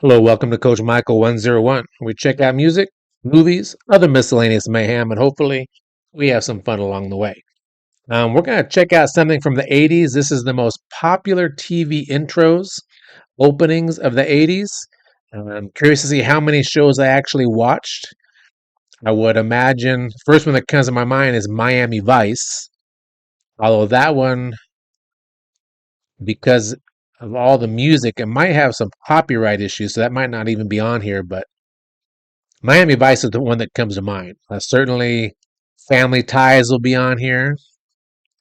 Hello, welcome to Coach Michael 101. We check out music, movies, other miscellaneous mayhem, and hopefully we have some fun along the way. We're going to check out something from the 80s. This is the most popular TV intros, openings of the 80s. I'm curious to see how many shows I actually watched. I would imagine, first one that comes to my mind is Miami Vice. Although that one, because of all the music, it might have some copyright issues, so that might not even be on here, but Miami Vice is the one that comes to mind. Certainly, Family Ties will be on here.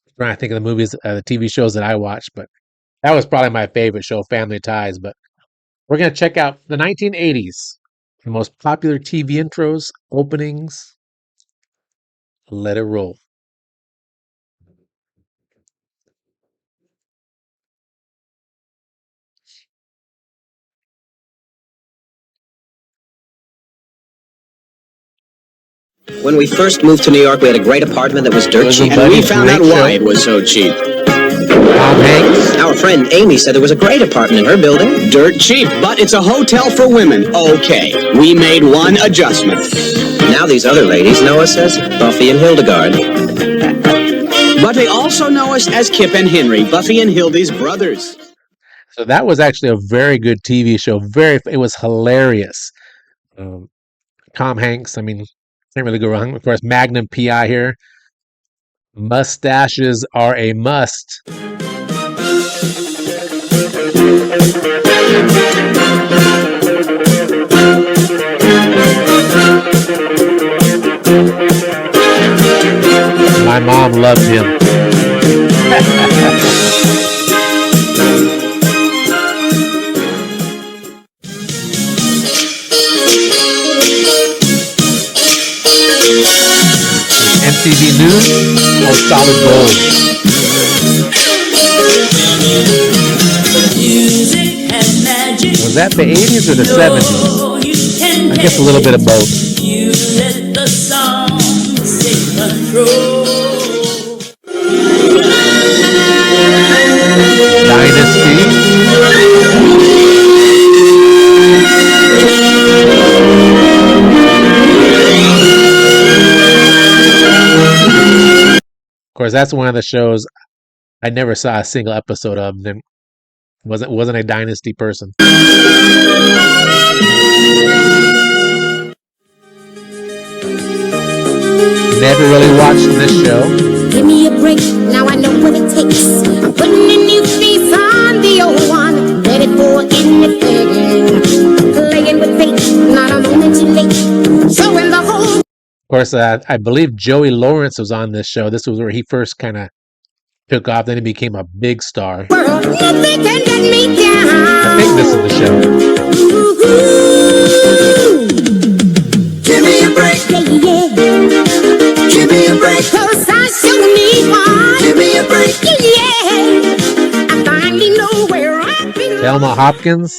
I'm trying to think of the movies, the TV shows that I watched, but that was probably my favorite show, Family Ties. But we're going to check out the 1980s, the most popular TV intros, openings. Let it roll. When we first moved to New York, we had a great apartment that was dirt cheap. And we found out why it was so cheap. Tom Hanks. Our friend Amy said there was a great apartment in her building. Dirt cheap, but it's a hotel for women. Okay, we made one adjustment. Now these other ladies know us as Buffy and Hildegard. But they also know us as Kip and Henry, Buffy and Hildy's brothers. So that was actually a very good TV show. It was hilarious. Tom Hanks, I mean, can't really go wrong. Of course, Magnum PI here. Mustaches are a must. My mom loved him. MTV News or Solid Gold? Was that the 80s or the 70s? I guess a little bit of both. You let the song take control. Dynasty. Of course, that's one of the shows I never saw a single episode of. And wasn't a Dynasty person. Never really watched this show. Give me a break, now I know what it takes. I'm putting a new face on the old one, ready for anything. Playing with fate, not a moment too late. Showing the whole. Of course, I believe Joey Lawrence was on this show. This was where he first kind of took off. Then he became a big star. World, nothing can get me down. I think this is the show. Give me a break, yeah, yeah. Give me a break, 'cause I sure need one. Give me a break, yeah. I finally know where I belong. Thelma Hopkins.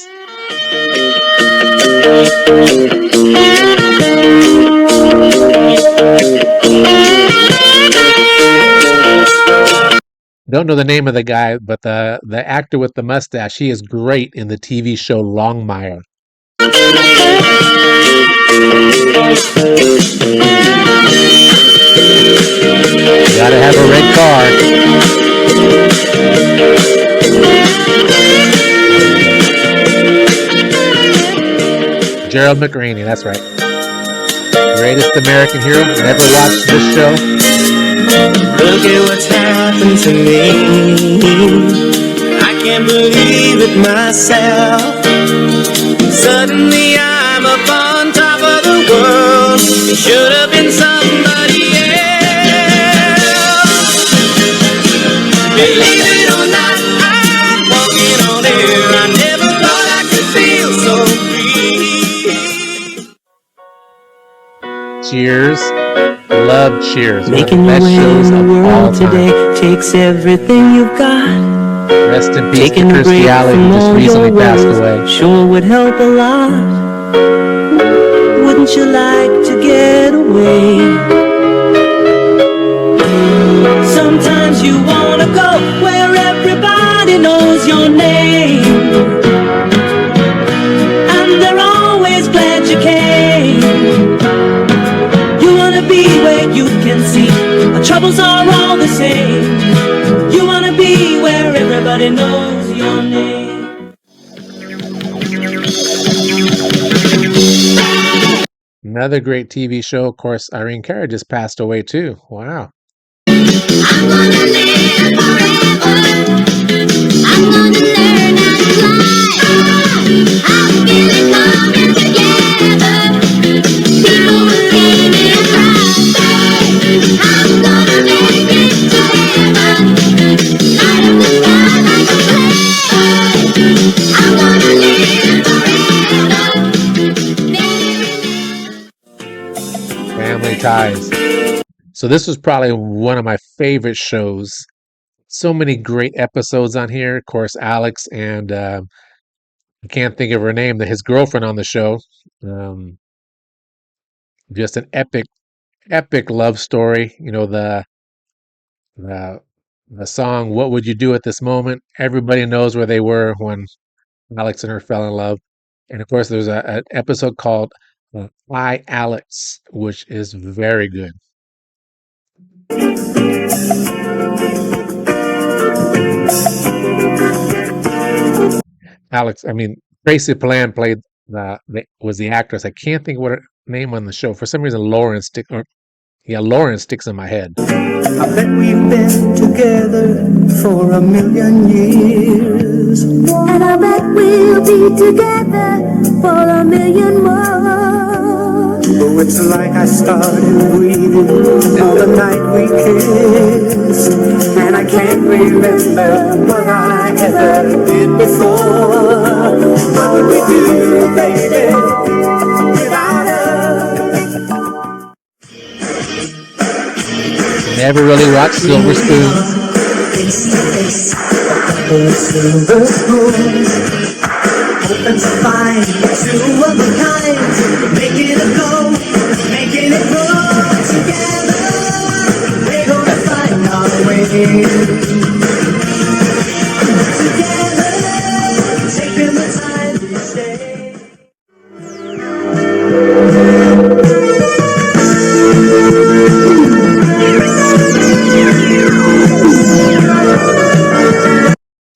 Don't know the name of the guy, but the actor with the mustache, he is great in the TV show Longmire. Gotta have a red car. Gerald McRaney, that's right. Greatest American hero. Never watched this show. Look at what's happened to me. I can't believe it myself. Suddenly I'm up on top of the world. It should have been somebody else. Believe it or not, I'm walking on air. I never thought I could feel so free. Cheers. Love Cheers. One of the Making your best way shows in the of all world time. today takes everything you've got. Rest in peace to Taking a Kirstie break Alley, from who just all recently your passed worries away. sure would help a lot. Wouldn't you like to get away? Sometimes you wanna go where everybody knows your name. And rules are all the same. You wanna be where everybody knows your name. Another great TV show. Of course, Irene Cara just passed away too. Wow. I'm gonna live forever. I'm gonna learn how to fly. I'm feeling coming together. People will see me and cry. I'm gonna make it to heaven. Light up the sky like a flame. I'm gonna live forever. Family Ties. So this was probably one of my favorite shows. So many great episodes on here. Of course, Alex and I can't think of her name, his girlfriend on the show. Just an epic love story. You know, the the song "What Would You Do at This Moment." Everybody knows where they were when Alex and her fell in love. And of course, there's an episode called "I Alex," which is very good. Alex, I mean, Tracy Palan played was the actress. I can't think of what her name on the show. For some reason, Lauren sticks in my head. I bet we've been together for 1,000,000 years. And I bet we'll be together for 1,000,000 more. Oh, it's like I started breathing on the night we kissed. And I can't remember what I ever did before. What would we do, baby, without us? Never really watched Silver Spoon. Silver spoons, open to find two of a kind, making it go, making it grow together. We're gonna find our way together, taking the time each day.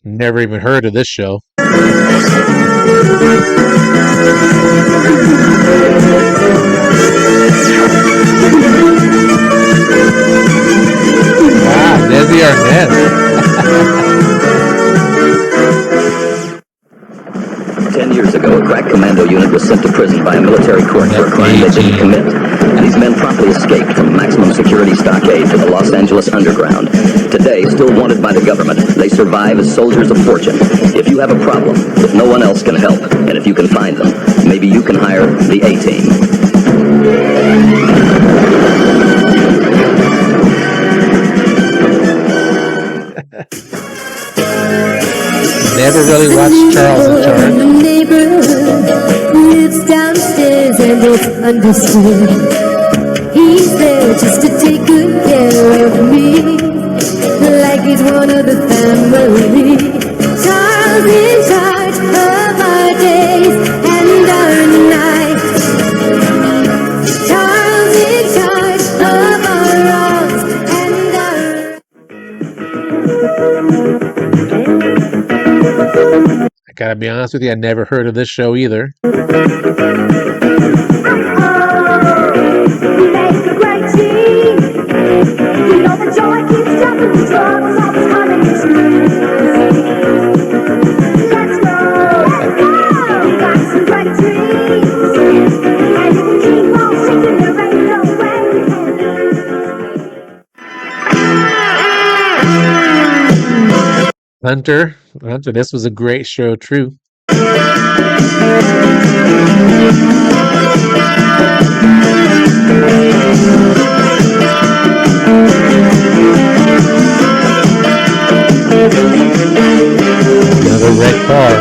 Never even heard of this show. Wow, Desi Arnaz. 10 years ago, a crack commando unit was sent to prison by a military court for a crime they didn't commit. These men promptly escaped from maximum security stockade to the Los Angeles underground. Today, still wanted by the government, they survive as soldiers of fortune. If you have a problem, if no one else can help, and if you can find them, maybe you can hire the A-Team. Never really watched Charles in Charge. The neighborhood lives downstairs and it's understood. He's there just to take good care of me, like he's one of the family. Charles in charge of our days and our nights. Charles in charge of our wrongs and our... I gotta be honest with you, I never heard of this show either. Hunter, this was a great show, too. Another red car.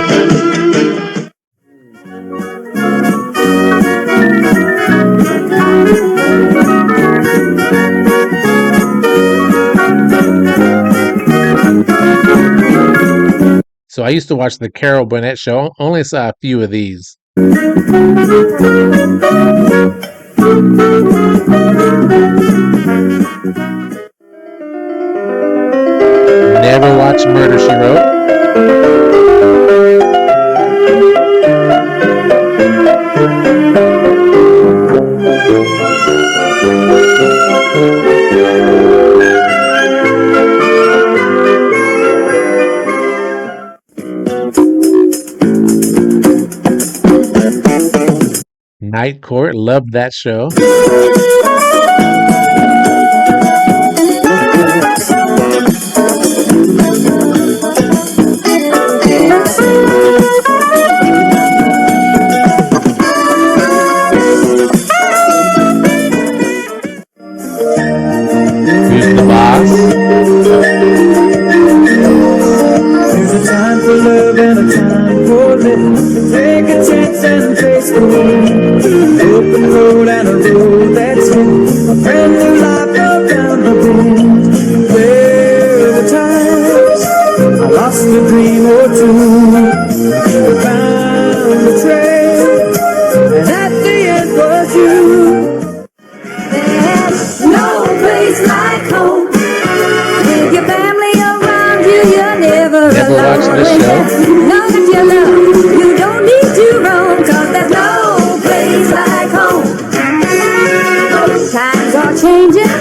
So I used to watch the Carol Burnett show. Only saw a few of these. Never watched Murder, She Wrote. Night Court, loved that show. Who's the Boss? There's a time for love and a time for living. Take a chance and face the wind. An open road and a road that's hidden. A brand new life around the bend. There were times I lost a dream or two. Found a trail, and at the end was you. There's no place like home. With your family around you, you're never Never alone. watched this show. Know that you love, you don't need to roam, 'cause there's no place like home. Times are changing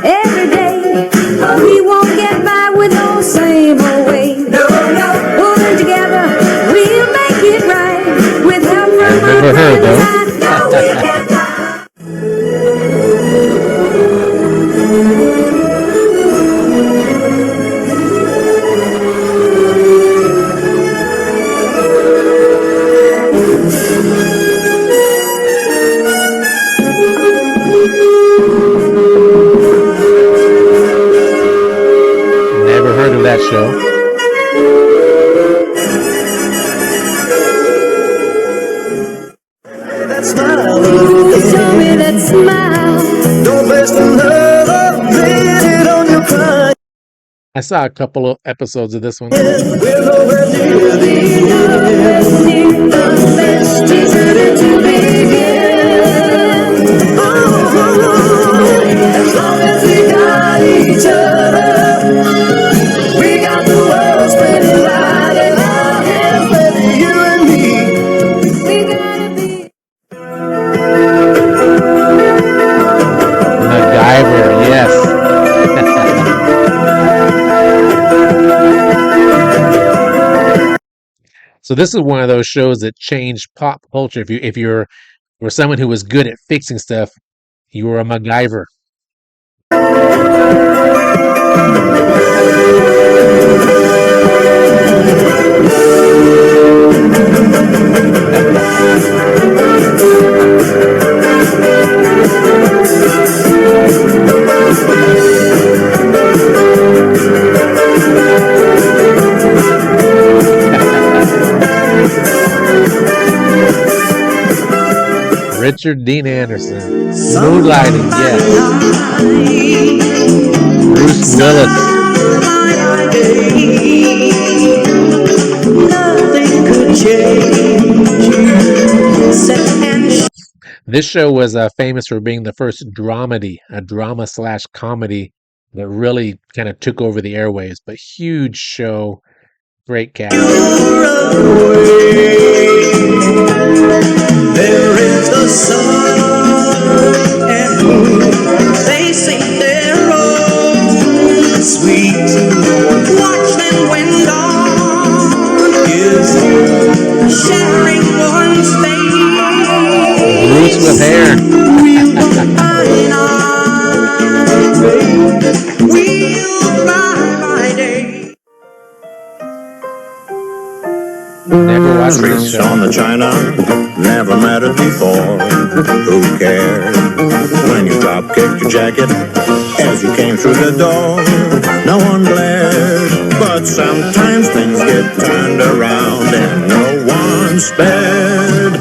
every day, but we won't get by with no same old way. No, no, pulling together, we'll make it right. With help from Never our heard, though. friends, I know we can fly. Never heard of that show. That smile, Please show me that smile. don't waste another minute on your pride. I saw a couple of episodes of this one. We're nowhere near the end. The best is yet to begin. As long as we got each other, we got the world spinning right in our hands, baby, you and me. We gotta be. MacGyver, yes. So this is one of those shows that changed pop culture. If you're were someone who was good at fixing stuff, you were a MacGyver. Richard Dean Anderson. Moonlighting, yes. Bruce Willis. Nothing could change you. Set and This show was famous for being the first dramedy, a drama/comedy that really kind of took over the airwaves. But huge show, great cast. there is the sun and moon. They sing their own sweet. Watch them when dawn is sharing one space. Bruce with hair. We'll by night, we'll by day. Never watched this Drinks show. on the china never mattered before. Who cared when you drop kicked your jacket as you came through the door? No one glared, but sometimes things get turned around and no one spared.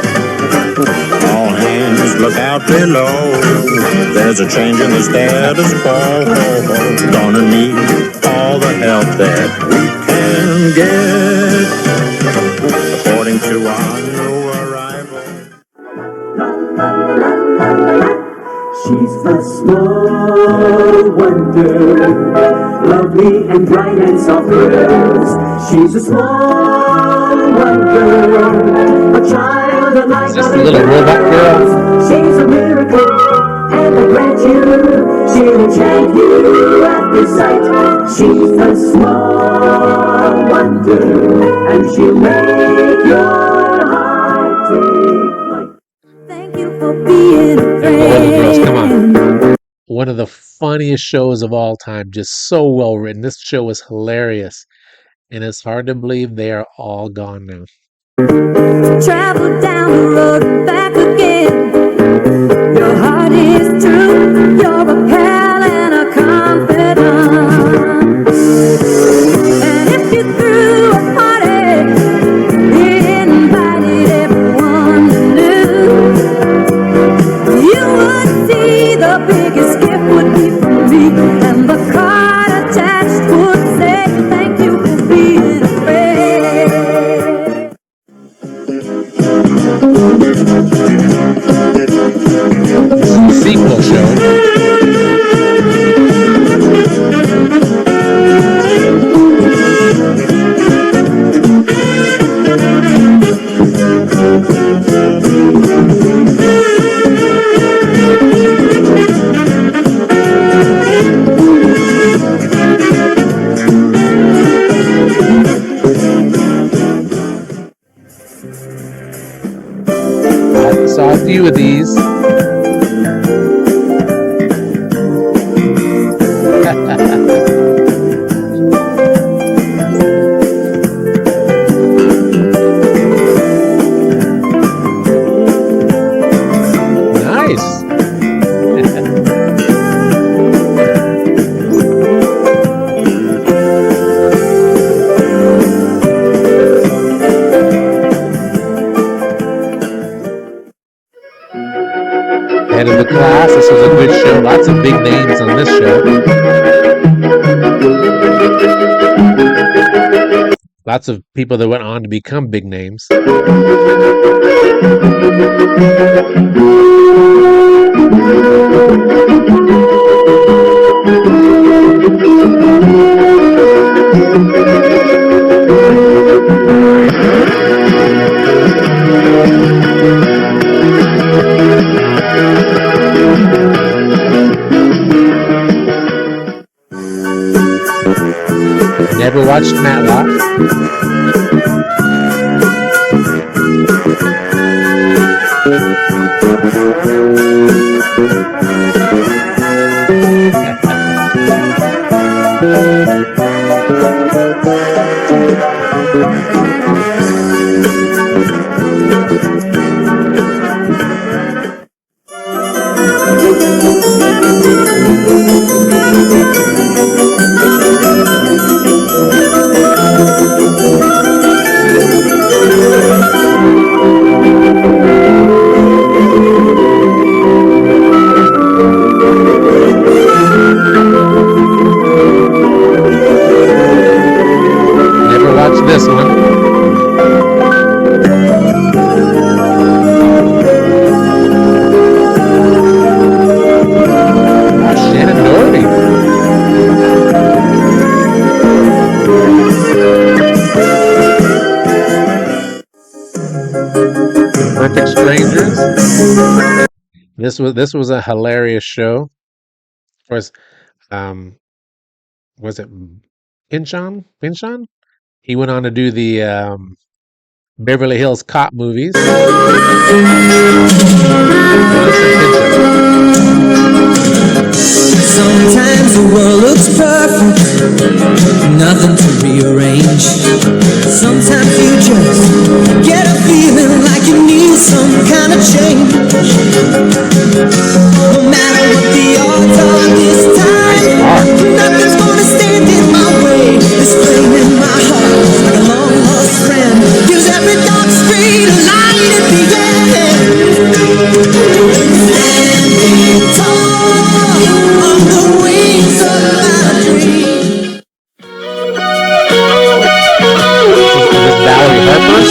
All hands look out below. There's a change in the status quo. Gonna need all the help that we can get. According to our new arrival. She's a small wonder lovely and bright and soft girls. She's a small wonder, a child unlike Is this other the little robot girl? girls. She's a miracle, and I grant you, she'll enchant you at the sight. She's a small wonder, and she'll make your heart take flight. Thank you for being a The Golden Girls, come on. friend. One of the funniest shows of all time. Just so well written. This show is hilarious. And it's hard to believe they are all gone now. Travel down the road and back again. Your heart is true. You're a pal and a confidant. And if you threw a party, invited everyone you knew, you would see the biggest gift would be from me, and the card attached would say thank you for being a friend. This is the sequel show. I saw a few of these. Nice. Head of the class. This was a good show. Lots of big names on this show. Lots of people that went on to become big names. Never watched Matlock. Never watched this one. Shannon Doherty. Perfect Strangers. This was a hilarious show. Of course, was it Pinchon? Pinchon? He went on to do the Beverly Hills Cop movies. Sometimes the world looks perfect, nothing to rearrange. Sometimes you just get a feeling like you need some kind of change. No matter what the odds are this time, nothing's gonna stand in my way. This flame in my heart, like a long lost friend, gives every dark street a light at the end. Standing tall on the wings of my dream. Miss Valerie Harper.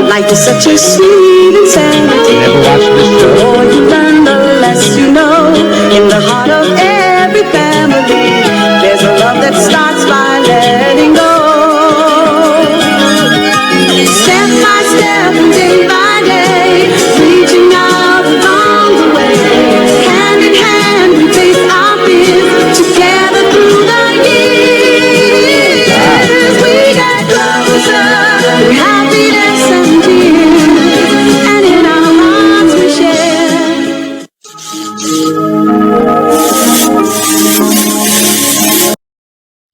Life is such a sweet insanity. Never watched this The show. more you learn, the less you know. In the heart of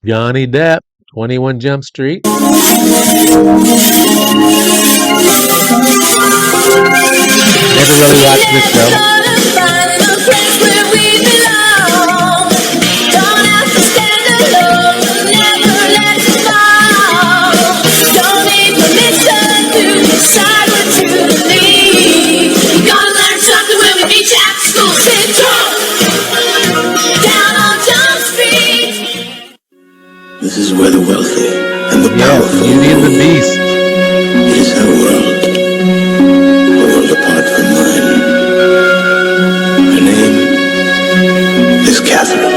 Johnny Depp, 21 Jump Street. Never really watched this show. This is where the wealthy and the Yes, powerful Beauty and the rule. Beast. It is her world, a world apart from mine. Her name is Catherine.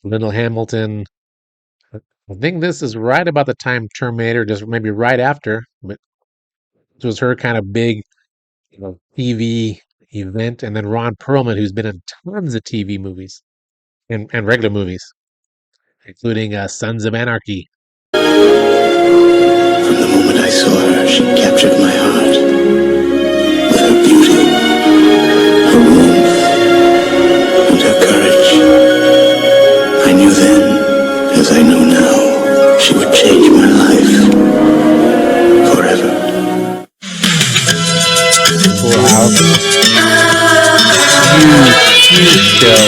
Little Hamilton. I think this is right about the time Terminator, just maybe right after, but this was her kind of big, TV event. And then Ron Perlman, who's been in tons of TV movies and regular movies, including Sons of Anarchy. From the moment I saw her, she captured my heart. With her beauty, her warmth, and her courage. I knew then, as I know now, she would change my life. Forever. Full House. Huge show.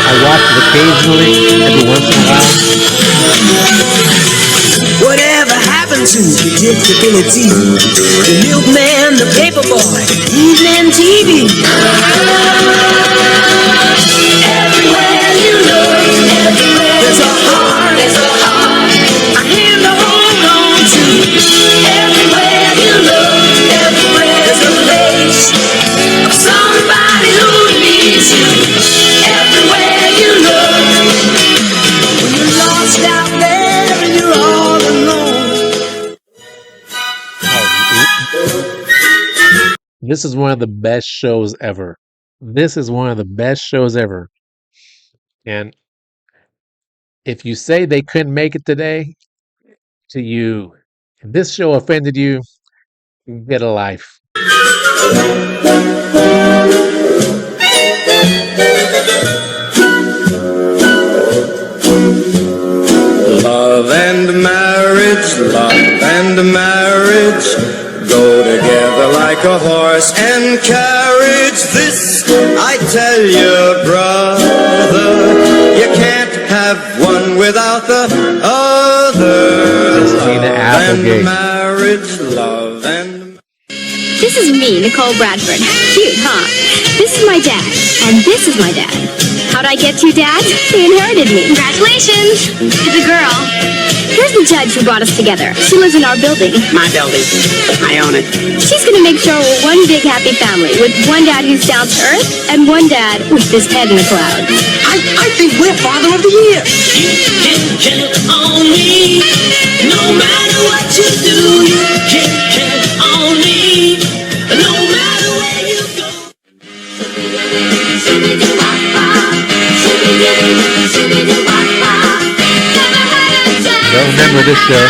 I watch it occasionally, every once in a while. Whatever happened to predictability? The milkman, the paperboy, evening TV. Everywhere you look, there's a heart, a hand to hold on to. Everywhere you look, there's a face of somebody who needs you. Everywhere you look, when you're lost out there and you're all alone. This is one of the best shows ever. This is one of the best shows ever. And if you say they couldn't make it today, to you, if this show offended you, get a life. Love and marriage go together like a horse and carriage. This I tell you, brother, you can't have one without the other. Christina Applegate. Love and This is me, Nicole Bradford. Cute, huh? This is my dad, and this is my dad. How'd I get two dads? They inherited me. Congratulations! It's a girl. Here's the judge who brought us together. She lives in our building. My building. I own it. She's gonna make sure we're one big happy family with one dad who's down to earth and one dad with his head in the clouds. I think we're Father of the Year. You can count on me. No matter what you do, you can count on me. No matter where you go. Don't remember this show.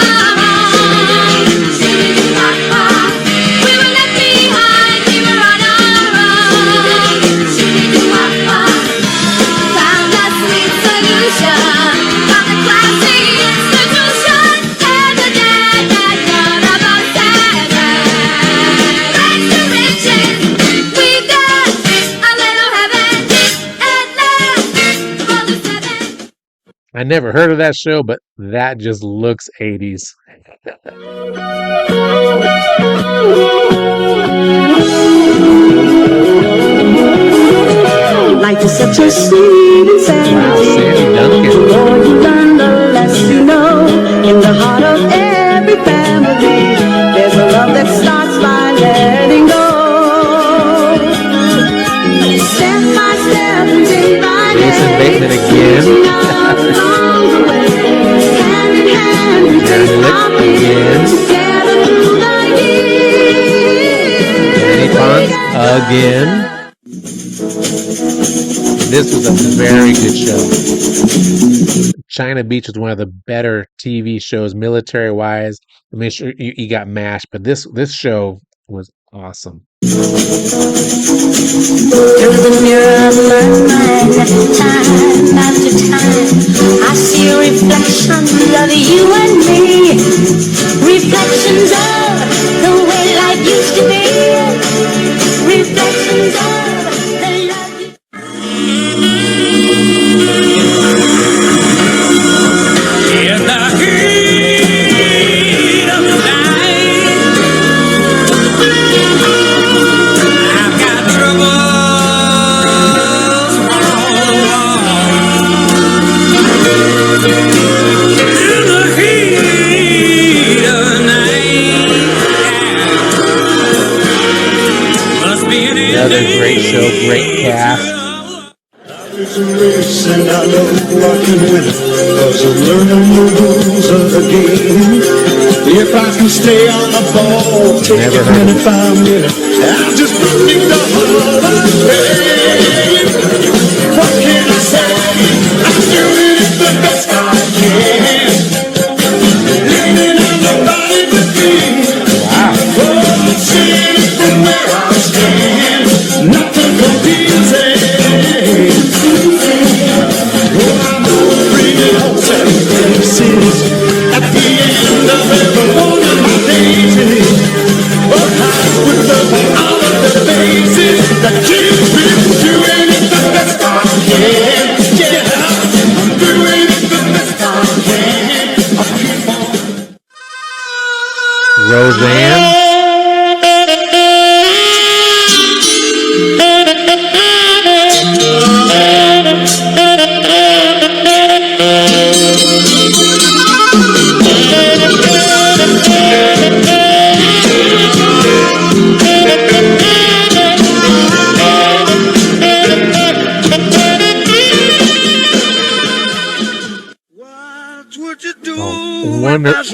I never heard of that show, but that just looks 80s. Life is such a sweet insanity. Wow, Sandy Duncan. The more you learn, the less you know. In the heart of every family, there's a love that starts by letting go. Step by step, day by day. Jason Bateman again. Along the way, hand in hand, we take our again. together through the years. Danny Pons again. This was a very good show. China Beach was one of the better TV shows, military-wise. I mean, sure, you got MASH, but this show was awesome. Through the mirror of my mind, time after time, I see reflections of you and me. Reflections of the way life used to be. Reflections of the love you. In the heat of the night, I've got troubles all along. In the heat of the night, must be an Another great show, great cast. It's a race and I know I can win it, 'cause I'm learning the rules of the game. If I can stay on the ball, take Never it heard of minute by minute, I'll just bring the Hall of Fame. What can I say? I'm doing it the best I can. Leaning on nobody but me. Wow. Oh, seeing it from where I stand. Nothing comes easy. At the end of every one of my days, but high with all of the faces that keeps me doing it the best I can. Yeah, I'm doing it the best I can. I'll keep on. Roseanne.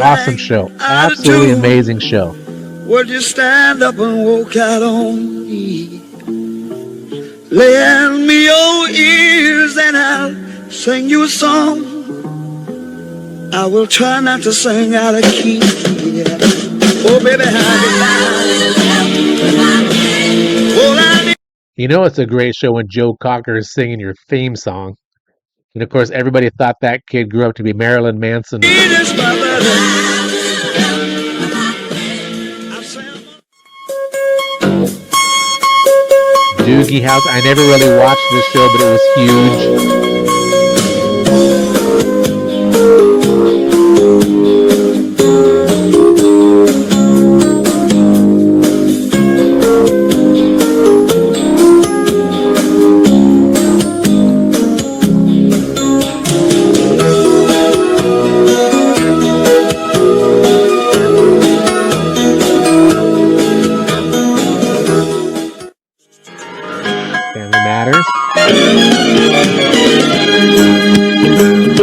Awesome show. Absolutely amazing show. Would you stand up and walk out on me? Lend me your ears and I'll sing you a song. I will try not to sing out of key. Yeah. Oh, baby, You know it's a great show when Joe Cocker is singing your theme song. And of course, everybody thought that kid grew up to be Marilyn Manson. Doogie House. I never really watched this show, but it was huge.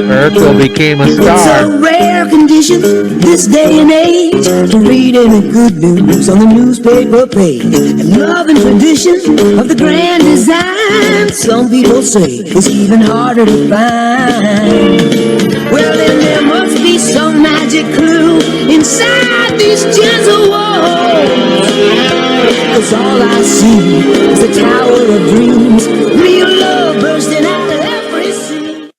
Urkel became a star. It's a rare condition this day and age to read any good news on the newspaper page. And love and tradition of the grand design, some people say, is even harder to find. Well, then there must be some magic clue inside these gentle walls. 'Cause all I see is a tower of dreams, real love bursting out of every scene.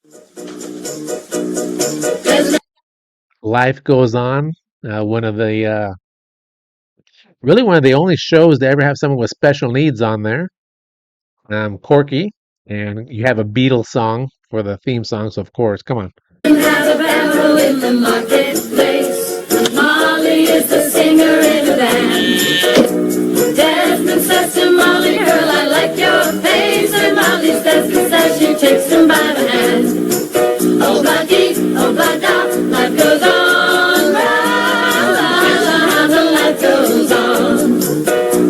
Life Goes On, one of the really one of the only shows to ever have someone with special needs on there. Corky, and you have a Beatles song for the theme song, so of course, come on. Alabama in the marketplace. Molly is the singer in the band. Desmond says to Molly, girl, I like your face. And Molly says she takes him by the hand. Oh, blah-dee, oh, blah-da, life goes on. The life goes on.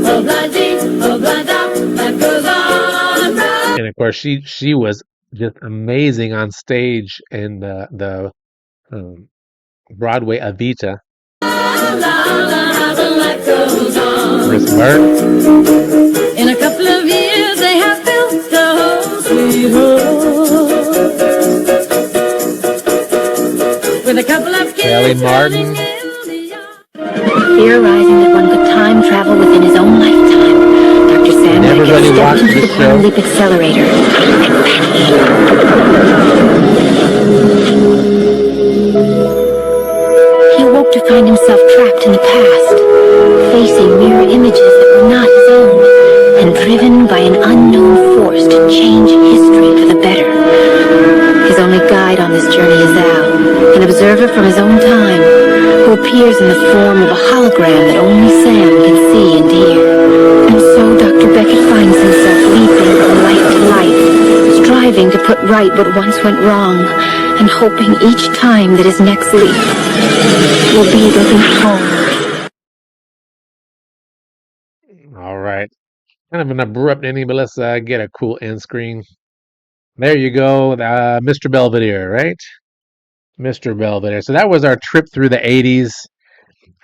Oh, blah-dee, oh, blah-da, life goes on. And of course, she was just amazing on stage in the Broadway Evita. Chris Martin. In a couple of years, they have built the whole sweet home. With a couple of kids Kelly Martin. running in the yard. Theorizing that one could time travel within his own lifetime, Dr. Never Sandbeck really stepped watched into this the quantum show. leap accelerator and vanished. He awoke to find himself trapped in the past, facing mirror images that were not his own, and driven by an unknown force to change history for the better. His only guide on this journey is Al, an observer from his own time, who appears in the form of a hologram that only Sam can see and hear. And so Dr. Beckett finds himself leaping from life to life, striving to put right what once went wrong, and hoping each time that his next leap will be the leap home. All right. Kind of an abrupt ending, but let's get a cool end screen. There you go, Mr. Belvedere, right? Mr. Belvedere. So that was our trip through the 80s.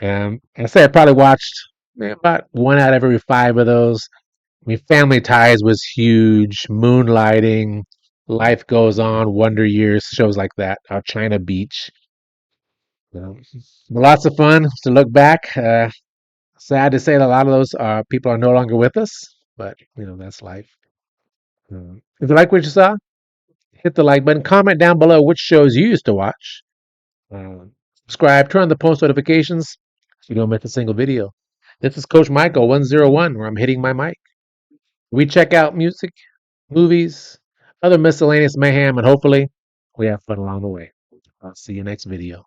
I say I probably watched about one out of every five of those. I mean, Family Ties was huge. Moonlighting, Life Goes On, Wonder Years, shows like that. China Beach. Lots of fun to look back. Sad to say that a lot of those people are no longer with us, but that's life. If you like what you saw, hit the like button. Comment down below which shows you used to watch. Subscribe, turn on the post notifications so you don't miss a single video. This is Coach Michael 101, where I'm hitting my mic. We check out music, movies, other miscellaneous mayhem, and hopefully we have fun along the way. I'll see you next video.